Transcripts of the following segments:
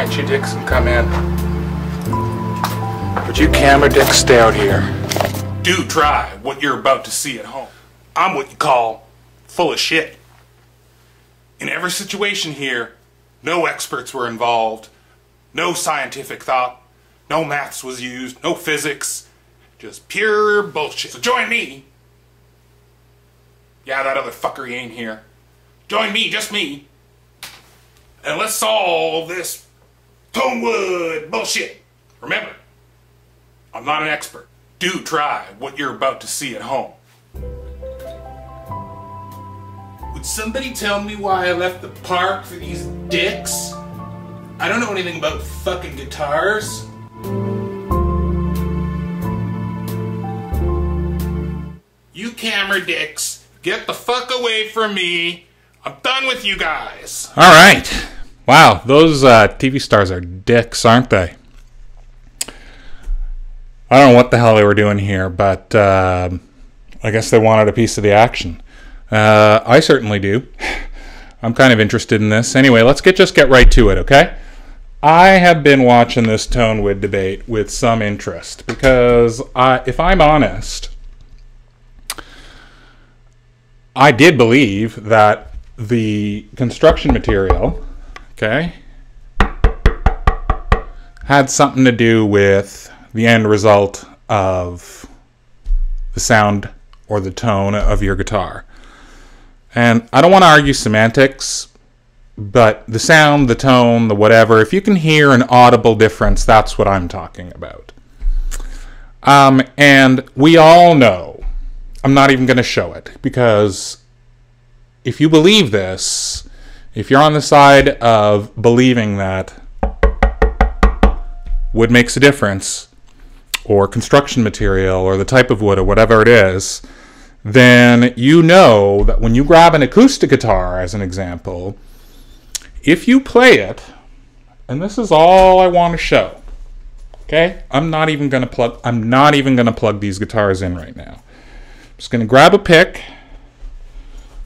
Alright, you dicks can come in. But you camera dicks stay out here. Do try what you're about to see at home. I'm what you call full of shit. In every situation here, no experts were involved, no scientific thought, no maths was used, no physics, just pure bullshit. So join me. Yeah, that other fucker ain't here. Join me, just me. And let's solve this Tonewood bullshit. Remember, I'm not an expert. Do try what you're about to see at home. Would somebody tell me why I left the park for these dicks? I don't know anything about fucking guitars. You camera dicks, get the fuck away from me. I'm done with you guys. All right. Wow, those TV stars are dicks, aren't they? I don't know what the hell they were doing here, but I guess they wanted a piece of the action. I certainly do. I'm kind of interested in this. Anyway, let's just get right to it, okay? I have been watching this Tonewood debate with some interest because, if I'm honest, I did believe that the construction material, okay, had something to do with the end result of the sound or the tone of your guitar. And I don't want to argue semantics, but the sound, the tone, the whatever, if you can hear an audible difference, that's what I'm talking about. And we all know, I'm not even going to show it, because if you believe this, if you're on the side of believing that wood makes a difference, or construction material, or the type of wood, or whatever it is, then you know that when you grab an acoustic guitar, as an example, if you play it, and this is all I want to show, okay? I'm not even going to plug these guitars in right now. I'm just going to grab a pick.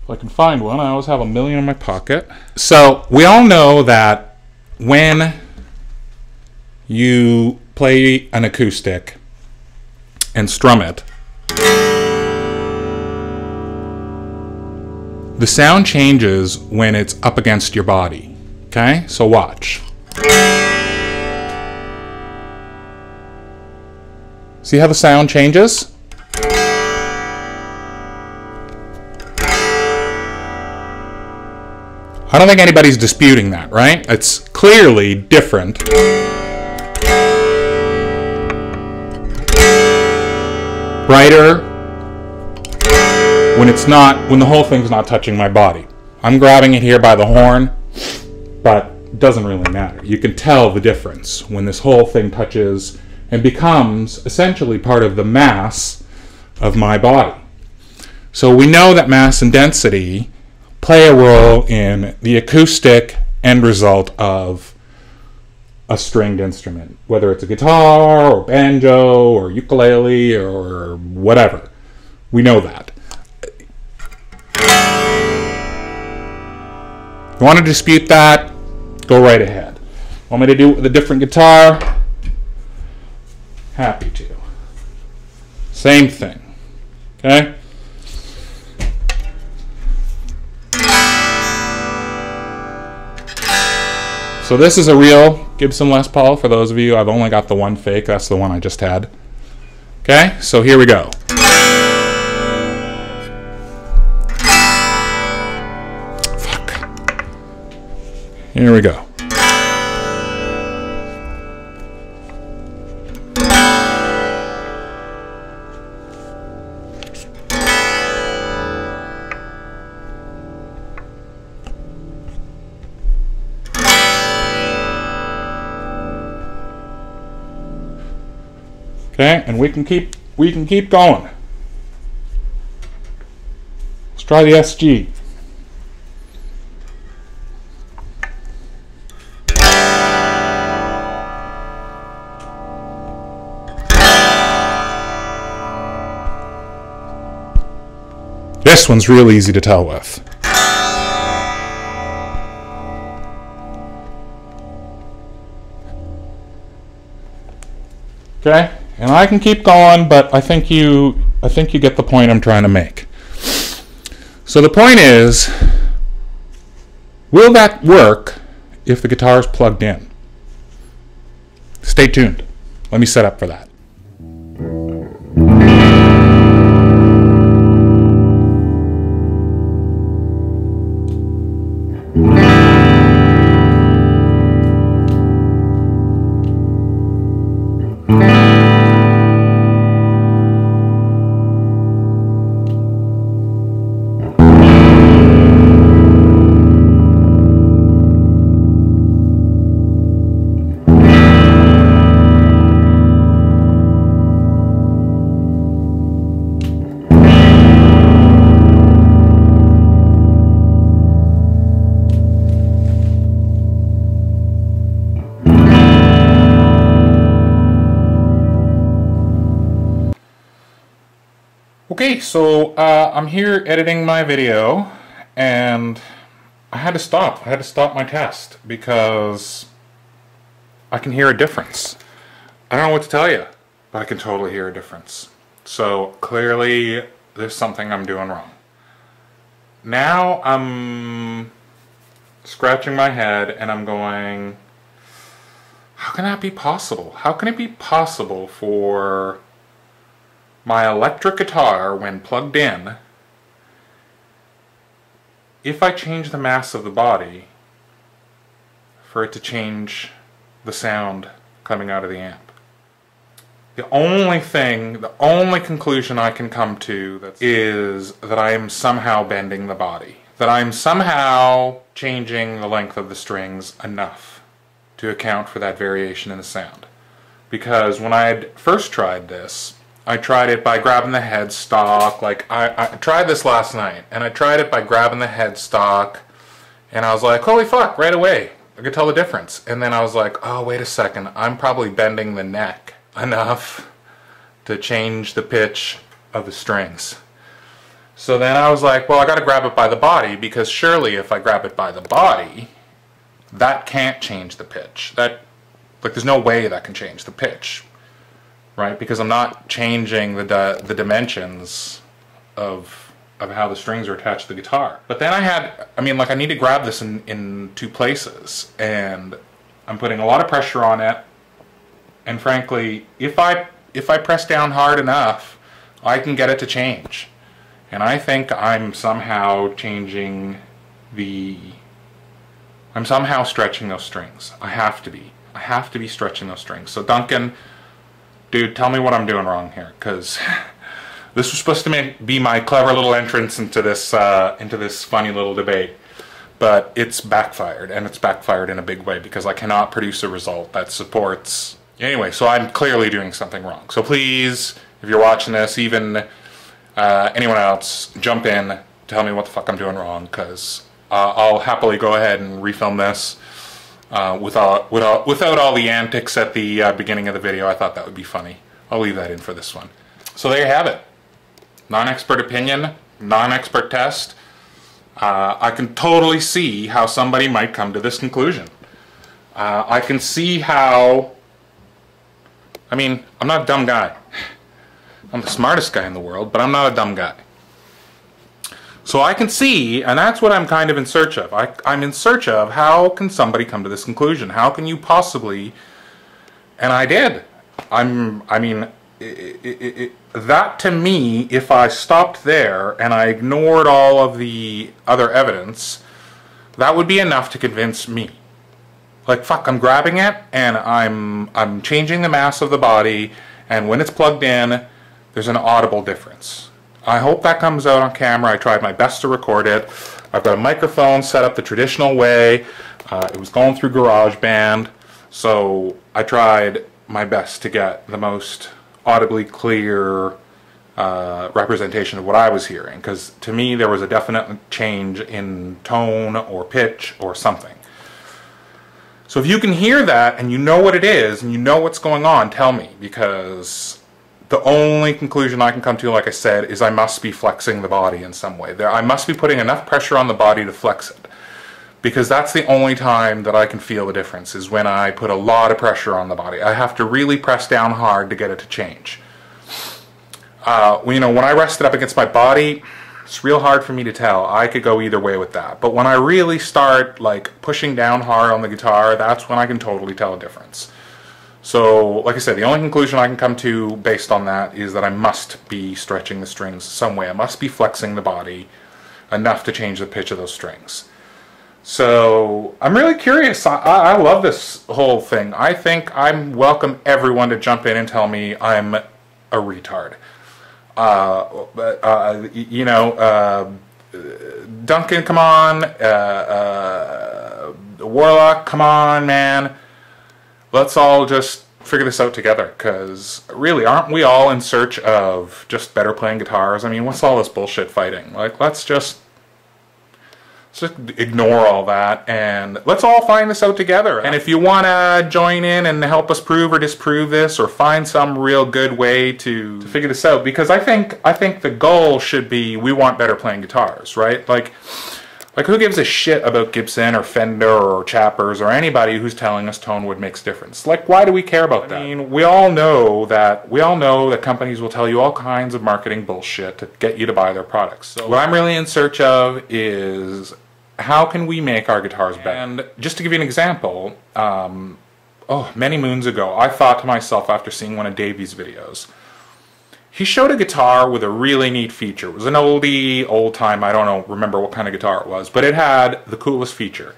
If I can find one, I always have a million in my pocket. So we all know that when you play an acoustic and strum it, the sound changes when it's up against your body, okay? So watch. See how the sound changes? I don't think anybody's disputing that, right? It's clearly different. Brighter when the whole thing's not touching my body. I'm grabbing it here by the horn, but it doesn't really matter. You can tell the difference when this whole thing touches and becomes essentially part of the mass of my body. So we know that mass and density play a role in the acoustic end result of a stringed instrument, whether it's a guitar or banjo or ukulele or whatever. We know that. You want to dispute that? Go right ahead. Want me to do it with a different guitar? Happy to. Same thing. Okay? So this is a real Gibson Les Paul. For those of you, I've only got the one fake. That's the one I just had. Okay? So here we go. Here we go. Okay, and we can keep going. Let's try the SG. This one's real easy to tell with. Okay? And I can keep going, but I think you get the point I'm trying to make. So the point is, will that work if the guitar is plugged in? Stay tuned. Let me set up for that. Okay, so I'm here editing my video, and I had to stop. I had to stop my test because I can hear a difference. I don't know what to tell you, but I can totally hear a difference. So clearly there's something I'm doing wrong. Now I'm scratching my head and I'm going, how can that be possible? How can it be possible for my electric guitar, when plugged in, if I change the mass of the body, for it to change the sound coming out of the amp? The only conclusion I can come to is that I am somehow bending the body. That I'm somehow changing the length of the strings enough to account for that variation in the sound. Because when I had first tried this, I tried it by grabbing the headstock. Like, I tried this last night, and I tried it by grabbing the headstock, and I was like, holy fuck, right away. I could tell the difference. And then I was like, oh, wait a second, I'm probably bending the neck enough to change the pitch of the strings. So then I was like, well, I gotta grab it by the body, because surely if I grab it by the body, that can't change the pitch. There's no way that can change the pitch. Right, because I'm not changing the dimensions of how the strings are attached to the guitar. But then I need to grab this in two places, and I'm putting a lot of pressure on it. And frankly, if I press down hard enough, I can get it to change. And I think I'm somehow I'm somehow stretching those strings. I have to be. I have to be stretching those strings. So Duncan, dude, tell me what I'm doing wrong here, because this was supposed to be my clever little entrance into this funny little debate, but it's backfired, and it's backfired in a big way, because I cannot produce a result that supports. Anyway, so I'm clearly doing something wrong. So please, if you're watching this, even anyone else, jump in, tell me what the fuck I'm doing wrong, because I'll happily go ahead and refilm this. Without all the antics at the beginning of the video. I thought that would be funny. I'll leave that in for this one. So there you have it. Non-expert opinion, non-expert test. I can totally see how somebody might come to this conclusion. I can see how... I'm not a dumb guy. I'm the smartest guy in the world, but I'm not a dumb guy. So I can see, and that's what I'm kind of in search of. I'm in search of, how can somebody come to this conclusion? How can you possibly... And I did. That to me, if I stopped there and I ignored all of the other evidence, that would be enough to convince me. Like, fuck, I'm grabbing it, and I'm changing the mass of the body, and when it's plugged in, there's an audible difference. I hope that comes out on camera. I tried my best to record it. I've got a microphone set up the traditional way. It was going through GarageBand, so I tried my best to get the most audibly clear representation of what I was hearing, because to me there was a definite change in tone or pitch or something. So if you can hear that and you know what it is and you know what's going on, tell me, because the only conclusion I can come to, like I said, is I must be flexing the body in some way. I must be putting enough pressure on the body to flex it. because that's the only time that I can feel the difference, is when I put a lot of pressure on the body. I have to really press down hard to get it to change. You know, when I rest it up against my body, it's real hard for me to tell. I could go either way with that. But when I really start like pushing down hard on the guitar, that's when I can totally tell a difference. So, like I said, the only conclusion I can come to based on that is that I must be stretching the strings some way. I must be flexing the body enough to change the pitch of those strings. So, I'm really curious. I love this whole thing. I think I'm welcome everyone to jump in and tell me I'm a retard. You know, Duncan, come on. Warlock, come on, man. Let's all just figure this out together, because really, aren't we all in search of just better playing guitars? I mean, what's all this bullshit fighting? Like, let's just ignore all that and let's all find this out together. And if you want to join in and help us prove or disprove this, or find some real good way to figure this out, because I think the goal should be, we want better playing guitars, right? Like who gives a shit about Gibson or Fender or Chappers or anybody who's telling us Tonewood makes a difference? Like, why do we care about that? I mean, we all know that companies will tell you all kinds of marketing bullshit to get you to buy their products. So what I'm really in search of is, how can we make our guitars better? And just to give you an example, many moons ago, I thought to myself after seeing one of Davey's videos, he showed a guitar with a really neat feature. It was an oldie, old time, I don't remember what kind of guitar it was, but it had the coolest feature.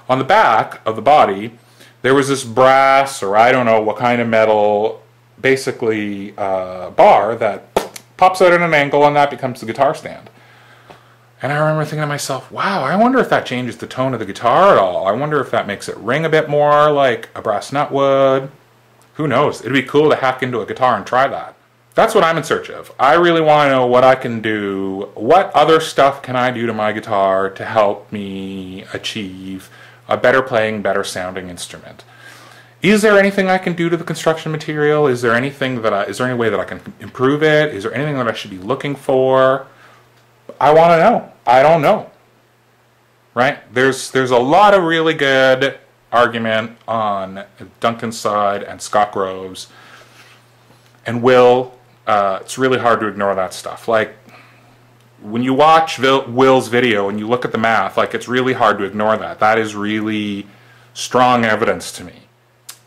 On the back of the body, there was this brass, or I don't know what kind of metal, basically bar that pops out at an angle, and that becomes the guitar stand. And I remember thinking to myself, wow, I wonder if that changes the tone of the guitar at all. I wonder if that makes it ring a bit more like a brass nut would. Who knows? It'd be cool to hack into a guitar and try that. That's what I'm in search of. I really want to know what I can do. What other stuff can I do to my guitar to help me achieve a better playing, better sounding instrument? Is there anything I can do to the construction material? Is there anything that is there any way that I can improve it? Is there anything that I should be looking for? I want to know. I don't know. Right? There's a lot of really good argument on Duncan's side and Scott Grove's and Will. It's really hard to ignore that stuff. Like, when you watch Will's video and you look at the math, like, it's really hard to ignore that. That is really strong evidence to me.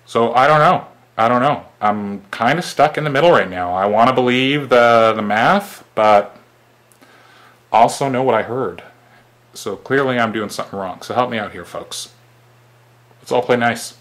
So I don't know. I don't know. I'm kind of stuck in the middle right now. I want to believe the math, but also know what I heard. So clearly I'm doing something wrong. So help me out here, folks. Let's all play nice.